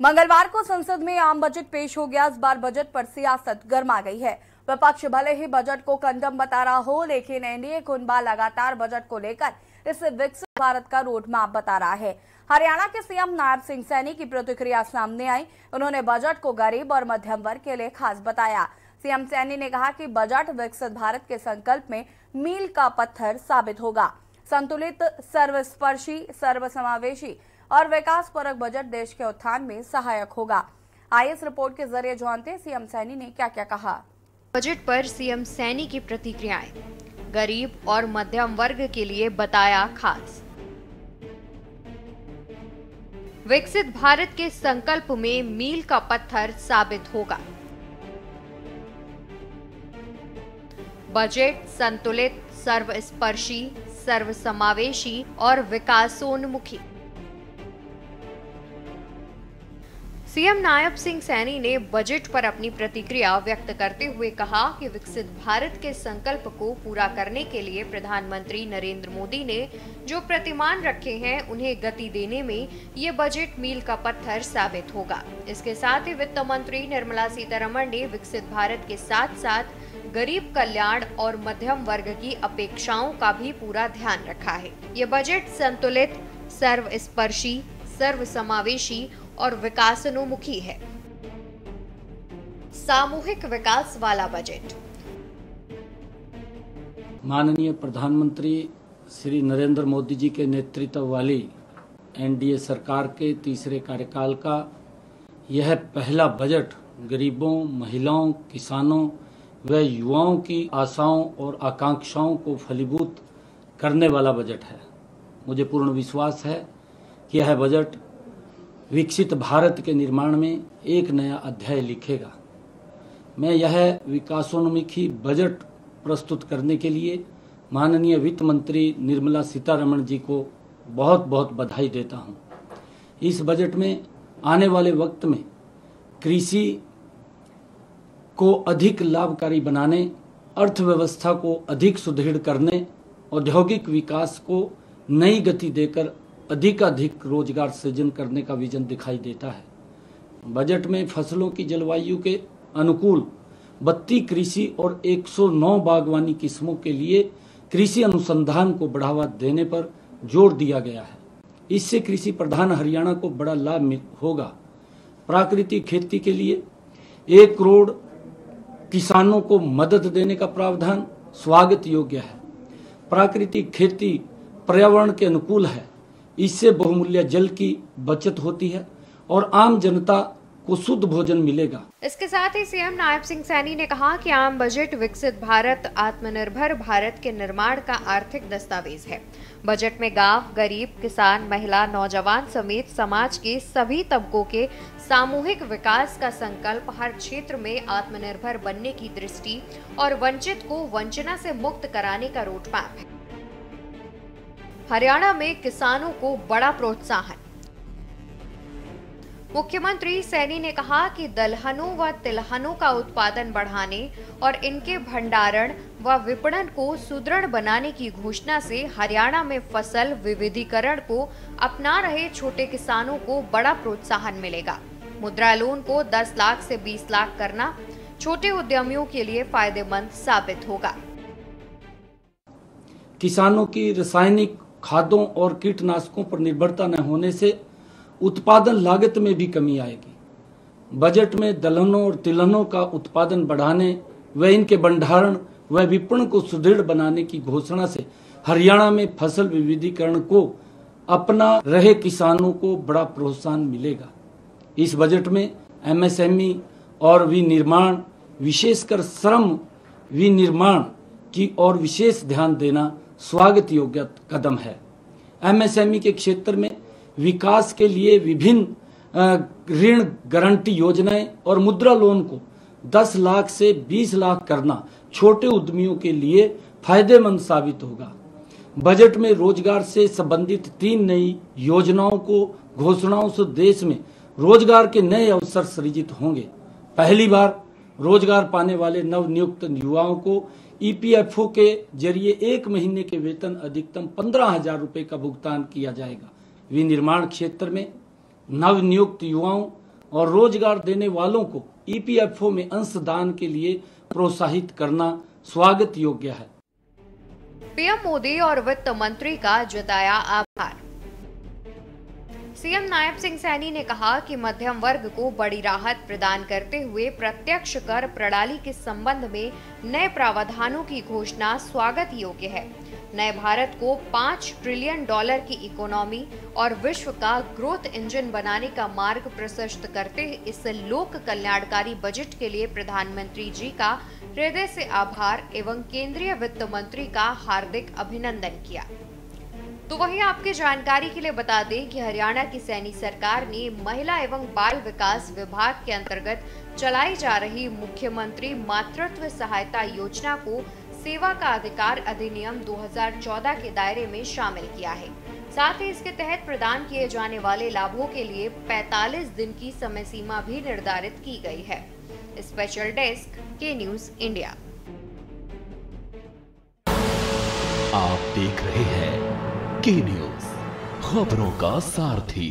मंगलवार को संसद में आम बजट पेश हो गया। इस बार बजट पर सियासत गर्मा गई है। विपक्ष भले ही बजट को कंडम बता रहा हो, लेकिन एनडीए कुनबा लगातार बजट को लेकर इसे विकसित भारत का रोड मैप बता रहा है। हरियाणा के सीएम नायब सिंह सैनी की प्रतिक्रिया सामने आई। उन्होंने बजट को गरीब और मध्यम वर्ग के लिए खास बताया। सीएम सैनी ने कहा कि बजट विकसित भारत के संकल्प में मील का पत्थर साबित होगा। संतुलित, सर्वस्पर्शी, सर्वसमावेशी और विकास परक बजट देश के उत्थान में सहायक होगा। आइए इस रिपोर्ट के जरिए जानते हैं सीएम सैनी ने क्या क्या कहा। बजट पर सीएम सैनी की प्रतिक्रियाएं। गरीब और मध्यम वर्ग के लिए बताया खास। विकसित भारत के संकल्प में मील का पत्थर साबित होगा। बजट संतुलित, सर्वस्पर्शी, सर्वसमावेशी और विकासोन्मुखी। सीएम नायब सिंह सैनी ने बजट पर अपनी प्रतिक्रिया व्यक्त करते हुए कहा कि विकसित भारत के संकल्प को पूरा करने के लिए प्रधानमंत्री नरेंद्र मोदी ने जो प्रतिमान रखे हैं, उन्हें गति देने में ये बजट मील का पत्थर साबित होगा। इसके साथ ही वित्त मंत्री निर्मला सीतारमण ने विकसित भारत के साथ साथ गरीब कल्याण और मध्यम वर्ग की अपेक्षाओं का भी पूरा ध्यान रखा है। ये बजट संतुलित, सर्वस्पर्शी, सर्वसमावेशी और विकासोन्मुखी है। सामूहिक विकास वाला बजट। माननीय प्रधानमंत्री श्री नरेंद्र मोदी जी के नेतृत्व वाली एनडीए सरकार के तीसरे कार्यकाल का यह पहला बजट गरीबों, महिलाओं, किसानों व युवाओं की आशाओं और आकांक्षाओं को फलीभूत करने वाला बजट है। मुझे पूर्ण विश्वास है कि यह बजट विकसित भारत के निर्माण में एक नया अध्याय लिखेगा। मैं यह विकासोन्मुखी बजट प्रस्तुत करने के लिए माननीय वित्त मंत्री निर्मला सीतारमण जी को बहुत बहुत बधाई देता हूं। इस बजट में आने वाले वक्त में कृषि को अधिक लाभकारी बनाने, अर्थव्यवस्था को अधिक सुदृढ़ करने, औद्योगिक विकास को नई गति देकर अधिक रोजगार सृजन करने का विजन दिखाई देता है। बजट में फसलों की जलवायु के अनुकूल 32 कृषि और 109 बागवानी किस्मों के लिए कृषि अनुसंधान को बढ़ावा देने पर जोर दिया गया है। इससे कृषि प्रधान हरियाणा को बड़ा लाभ होगा। प्राकृतिक खेती के लिए 1 करोड़ किसानों को मदद देने का प्रावधान स्वागत योग्य है। प्राकृतिक खेती पर्यावरण के अनुकूल है। इससे बहुमूल्य जल की बचत होती है और आम जनता को शुद्ध भोजन मिलेगा। इसके साथ ही सीएम नायब सिंह सैनी ने कहा कि आम बजट विकसित भारत, आत्मनिर्भर भारत के निर्माण का आर्थिक दस्तावेज है। बजट में गांव, गरीब, किसान, महिला, नौजवान समेत समाज के सभी तबकों के सामूहिक विकास का संकल्प, हर क्षेत्र में आत्मनिर्भर बनने की दृष्टि और वंचित को वंचना से मुक्त कराने का रोड मैप है। हरियाणा में किसानों को बड़ा प्रोत्साहन। मुख्यमंत्री सैनी ने कहा कि दलहनों व तिलहनों का उत्पादन बढ़ाने और इनके भंडारण व विपणन को सुदृढ़ बनाने की घोषणा से हरियाणा में फसल विविधीकरण को अपना रहे छोटे किसानों को बड़ा प्रोत्साहन मिलेगा। मुद्रा लोन को 10 लाख से 20 लाख करना छोटे उद्यमियों के लिए फायदेमंद साबित होगा। किसानों की रासायनिक खादों और कीटनाशकों पर निर्भरता न होने से उत्पादन लागत में भी कमी आएगी। बजट में दलहनों और तिलहनों का उत्पादन बढ़ाने व इनके भंडारण व विपणन को सुदृढ़ बनाने की घोषणा से हरियाणा में फसल विविधीकरण को अपना रहे किसानों को बड़ा प्रोत्साहन मिलेगा। इस बजट में एमएसएमई और विनिर्माण, विशेषकर श्रम विनिर्माण की ओर विशेष ध्यान देना स्वागत योग्य कदम है। एमएसएमई के क्षेत्र में विकास के लिए विभिन्न ऋण गारंटी योजनाएं और मुद्रा लोन को 10 लाख से 20 लाख करना छोटे उद्यमियों के लिए फायदेमंद साबित होगा। बजट में रोजगार से संबंधित 3 नई योजनाओं को घोषणाओं से देश में रोजगार के नए अवसर सृजित होंगे। पहली बार रोजगार पाने वाले नवनियुक्त युवाओं को ईपीएफओ के जरिए 1 महीने के वेतन अधिकतम 15,000 रुपए का भुगतान किया जाएगा। विनिर्माण क्षेत्र में नवनियुक्त युवाओं और रोजगार देने वालों को ईपीएफओ में अंशदान के लिए प्रोत्साहित करना स्वागत योग्य है। पीएम मोदी और वित्त मंत्री का जताया आभार। सीएम नायब सिंह सैनी ने कहा कि मध्यम वर्ग को बड़ी राहत प्रदान करते हुए प्रत्यक्ष कर प्रणाली के संबंध में नए प्रावधानों की घोषणा स्वागत योग्य है। नए भारत को $5 ट्रिलियन की इकोनॉमी और विश्व का ग्रोथ इंजन बनाने का मार्ग प्रशस्त करते इस लोक कल्याणकारी बजट के लिए प्रधानमंत्री जी का हृदय से आभार एवं केंद्रीय वित्त मंत्री का हार्दिक अभिनंदन किया। तो वहीं आपके जानकारी के लिए बता दें कि हरियाणा की सैनी सरकार ने महिला एवं बाल विकास विभाग के अंतर्गत चलाई जा रही मुख्यमंत्री मातृत्व सहायता योजना को सेवा का अधिकार अधिनियम 2014 के दायरे में शामिल किया है। साथ ही इसके तहत प्रदान किए जाने वाले लाभों के लिए 45 दिन की समय सीमा भी निर्धारित की गई है। स्पेशल डेस्क के न्यूज इंडिया। आप देख रहे हैं के न्यूज, खबरों का सारथी।